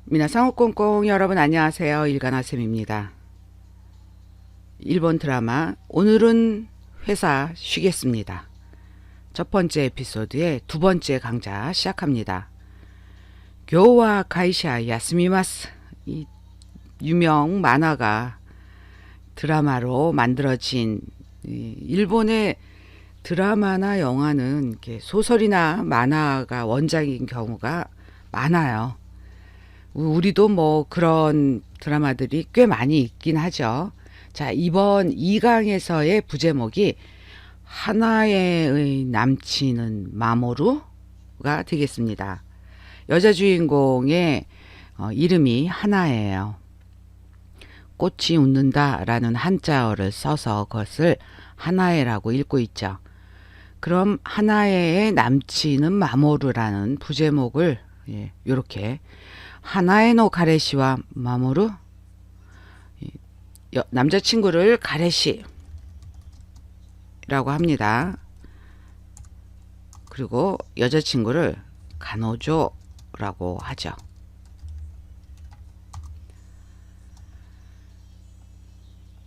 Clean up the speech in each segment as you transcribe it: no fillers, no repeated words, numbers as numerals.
미나상 꽁꽁 여러분 안녕하세요. 일간아쌤입니다. 일본 드라마 오늘은 회사 쉬겠습니다. 첫 번째 에피소드의 두 번째 강좌 시작합니다. 교와 가이샤 야스미마스, 이 유명 만화가 드라마로 만들어진 일본의 드라마나 영화는 이렇게 소설이나 만화가 원작인 경우가 많아요. 우리도 뭐 그런 드라마들이 꽤 많이 있긴 하죠. 자, 이번 2강에서의 부제목이 하나의 남친은 마모루가 되겠습니다. 여자 주인공의 이름이 하나예요. 꽃이 웃는다 라는 한자어를 써서 그것을 하나에라고 읽고 있죠. 그럼 하나에의 남친은 마모루라는 부제목을 이렇게 하나에노 가레시와 마모루, 남자친구를 가레시라고 합니다. 그리고 여자친구를 가노조라고 하죠.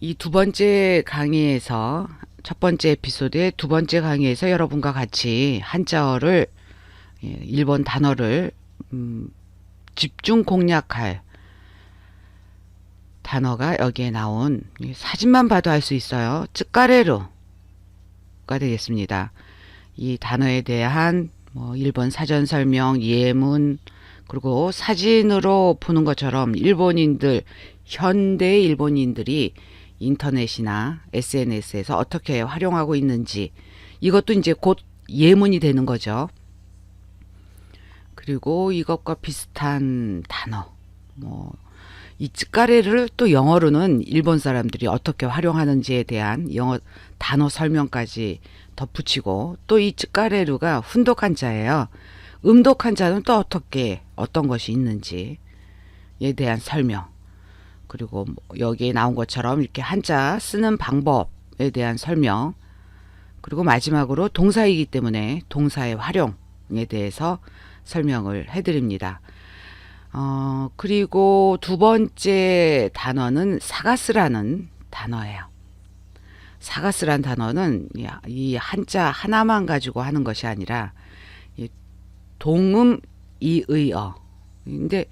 이 두 번째 강의에서, 첫 번째 에피소드의 두 번째 강의에서 여러분과 같이 한자어를, 일본 단어를 집중 공략할 단어가 여기에 나온, 사진만 봐도 알 수 있어요. 쯔까레루가 되겠습니다. 이 단어에 대한 일본 사전 설명, 예문, 그리고 사진으로 보는 것처럼 일본인들, 현대 일본인들이 인터넷이나 SNS에서 어떻게 활용하고 있는지, 이것도 이제 곧 예문이 되는 거죠. 그리고 이것과 비슷한 단어, 이 쯔까레를 또 영어로는 일본 사람들이 어떻게 활용하는지에 대한 영어 단어 설명까지 덧붙이고, 또 이 쯔까레루가 훈독 한자예요. 음독 한자는 또 어떤 것이 있는지에 대한 설명, 그리고 여기에 나온 것처럼 이렇게 한자 쓰는 방법에 대한 설명, 그리고 마지막으로 동사이기 때문에 동사의 활용에 대해서 설명을 해드립니다. 그리고 두 번째 단어는 사가스라는 단어예요. 사가스란 단어는 이 한자 하나만 가지고 하는 것이 아니라 동음 이의어. 근데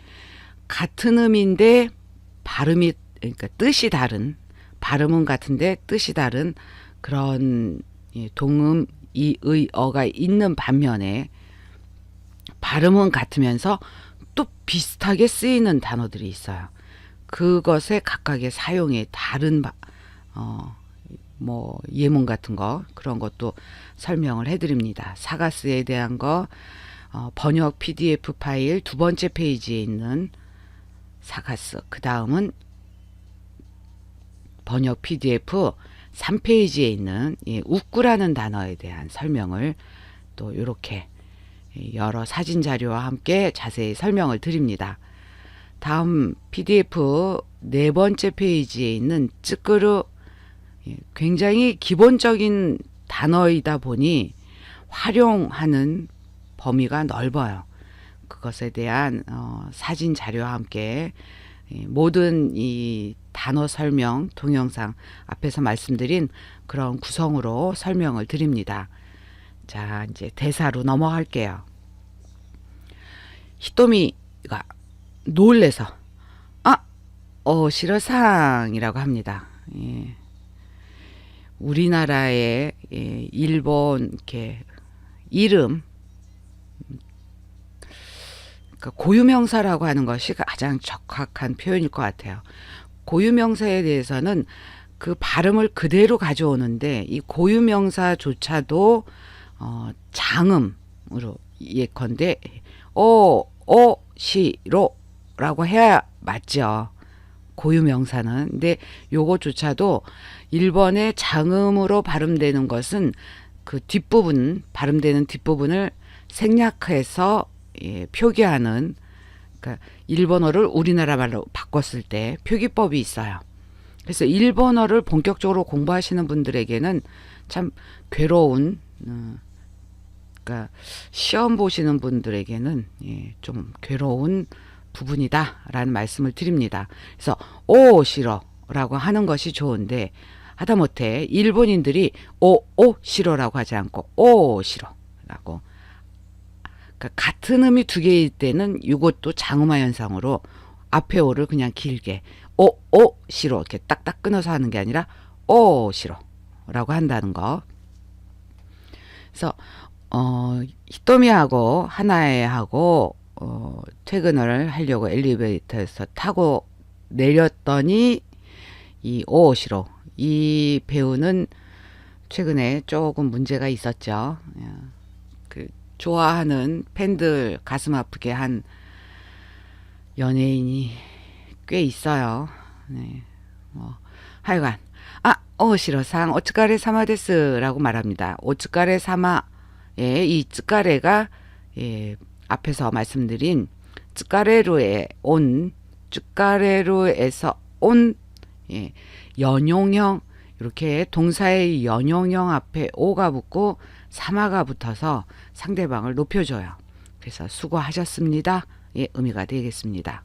같은 음인데 발음이, 그러니까 뜻이 다른, 발음은 같은데 뜻이 다른 그런 동음 이의어가 있는 반면에 발음은 같으면서 또 비슷하게 쓰이는 단어들이 있어요. 그것의 각각의 사용에 다른 예문 같은 거, 그런 것도 설명을 해드립니다. 사가스에 대한 거, 번역 PDF 파일 두 번째 페이지에 있는 사가스, 그 다음은 번역 PDF 3페이지에 있는 웃구라는 단어에 대한 설명을 또 이렇게 여러 사진 자료와 함께 자세히 설명을 드립니다. 다음 PDF 네 번째 페이지에 있는 쯔끄루, 굉장히 기본적인 단어이다 보니 활용하는 범위가 넓어요. 그것에 대한 사진 자료와 함께 모든 이 단어 설명 동영상 앞에서 말씀드린 그런 구성으로 설명을 드립니다. 자, 이제 대사로 넘어갈게요. 히토미가 놀래서 시러상이라고 합니다. 우리나라의 일본 이렇게 이름, 그러니까 고유명사라고 하는 것이 가장 적합한 표현일 것 같아요. 고유명사에 대해서는 그 발음을 그대로 가져오는데, 이 고유명사조차도 장음으로 예컨대 시로라고 해야 맞죠. 고유명사는. 근데 요거조차도 일본의 장음으로 발음되는 것은 그 뒷부분, 발음되는 뒷부분을 생략해서 표기하는, 그러니까 일본어를 우리나라 말로 바꿨을 때 표기법이 있어요. 그래서 일본어를 본격적으로 공부하시는 분들에게는 참 괴로운, 그러니까 시험 보시는 분들에게는 좀 괴로운 부분이다라는 말씀을 드립니다. 그래서 오시로라고 하는 것이 좋은데 하다못해 일본인들이 오시로라고 하지 않고 오시로라고, 그러니까 같은 음이 두 개일 때는 이것도 장음화 현상으로 앞에 오를 그냥 길게 오시로 이렇게 딱딱 끊어서 하는 게 아니라 오시로라고 한다는 거. 그래서 히토미하고 하나에하고 퇴근을 하려고 엘리베이터에서 타고 내렸더니 이 오시로, 이 배우는 최근에 조금 문제가 있었죠. 그 좋아하는 팬들 가슴 아프게 한 연예인이 꽤 있어요. 네. 하여간 오시로상 오츠카레 사마 데스라고 말합니다. 오츠카레 사마, 이 츠카레가 앞에서 말씀드린 츠카레루에서 온 연용형, 이렇게 동사의 연용형 앞에 오가 붙고 사마가 붙어서 상대방을 높여줘요. 그래서 수고하셨습니다. 의미가 되겠습니다.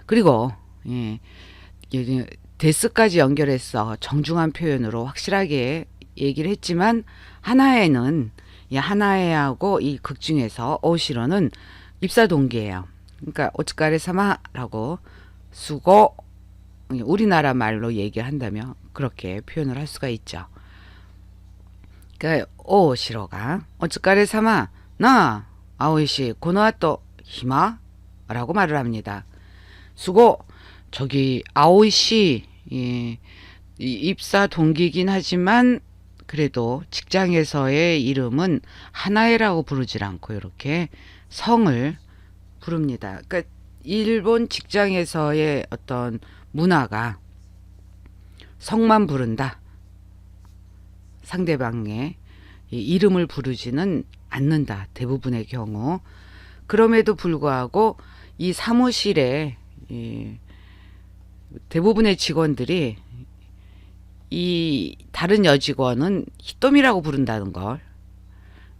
그리고 데스까지 연결해서 정중한 표현으로 확실하게 얘기를 했지만 하나에는 하나에하고 이 극 중에서 오시로는 입사 동기예요. 그러니까 오츠카레 사마라고 수고, 우리나라 말로 얘기를 한다면 그렇게 표현을 할 수가 있죠. 그러니까 오시로가 오츠카레 사마 나 아오이씨 고노아또 히마? 라고 말을 합니다. 수고, 저기 아오이씨, 입사 동기긴 하지만 그래도 직장에서의 이름은 하나에라고 부르질 않고 이렇게 성을 부릅니다. 그러니까 일본 직장에서의 어떤 문화가 성만 부른다. 상대방의 이름을 부르지는 않는다. 대부분의 경우. 그럼에도 불구하고 이 사무실에 대부분의 직원들이 이 다른 여직원은 히토미라고 부른다는 걸.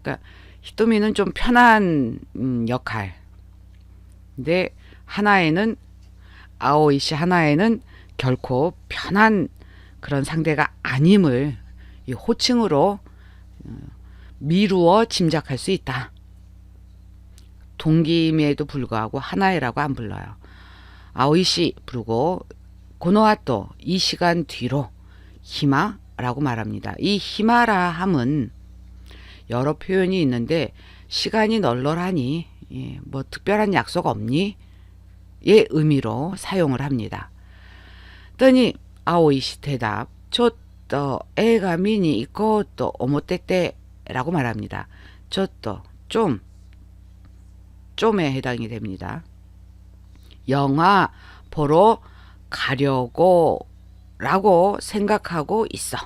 그러니까 히토미는 좀 편한 역할. 근데 하나에는 아오이씨 하나에는 결코 편한 그런 상대가 아님을 이 호칭으로 미루어 짐작할 수 있다. 동기임에도 불구하고 하나에라고 안 불러요. 아오이씨 부르고 고노아또 이 시간 뒤로 히마라고 말합니다. 이 히마라 함은 여러 표현이 있는데 시간이 널널하니 뭐 특별한 약속 없니? 의 의미로 사용을 합니다. 더니 아오이씨 대답 저또 애가 미니 이것도 오모떼떼라고 말합니다. 저또 좀에 해당이 됩니다. 영화 보러 가려고 라고 생각하고 있어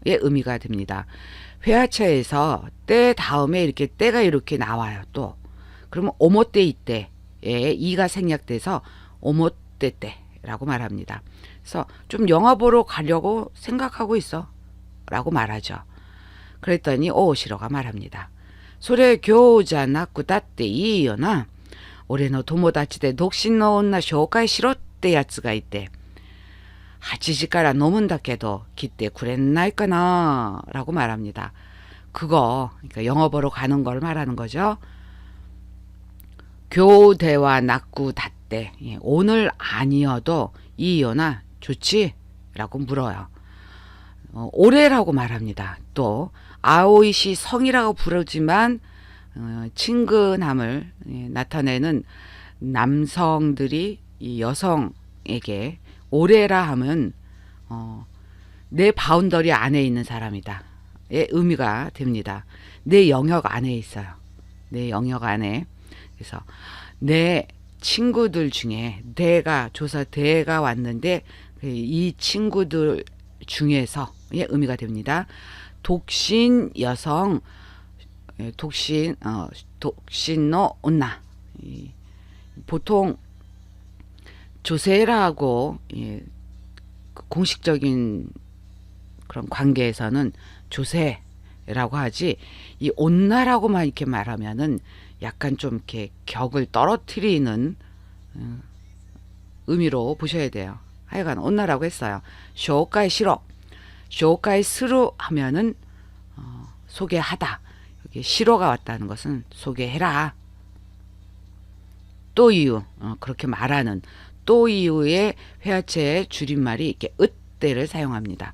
의 의미가 됩니다. 회화처에서 때 다음에 이렇게 때가 이렇게 나와요. 또 그러면 오모떼 이때 이가 생략돼서 오모떼떼라고 말합니다. 그래서 좀 영화 보러 가려고 생각하고 있어 라고 말하죠. 그랬더니 오시로가 말합니다. 소래 교우자나쿠 다tteいいよな. 俺の友達で独身の女紹介しろってやつがいて 8時から飲むんだけど来てくれないかな라고 말합니다. 그거 그러니까 영어 보러 가는 걸 말하는 거죠. 교대와 낙구 닷대 오늘 아니어도 이요나 좋지? 라고 물어요. 올해라고 말합니다. 또 아오이시 성이라고 부르지만 친근함을 나타내는 남성들이 이 여성에게 올해라 하면 내 바운더리 안에 있는 사람이다. 의 의미가 됩니다. 내 영역 안에 있어요. 내 영역 안에. 그래서 내 친구들 중에 대가 왔는데 이 친구들 중에서의 의미가 됩니다. 독신 여성, 독신노 온나. 보통 조세라고 공식적인 그런 관계에서는 조세라고 하지 이 온나라고만 이렇게 말하면은 약간 좀 이렇게 격을 떨어뜨리는 의미로 보셔야 돼요. 하여간 온나라고 했어요. 쇼가이 싫어. 쇼가이 스루 하면은 소개하다. 여기 싫어가 왔다는 것은 소개해라. 또 이유 그렇게 말하는 또 이유의 회화체의 줄임말이 이렇게 으때를 사용합니다.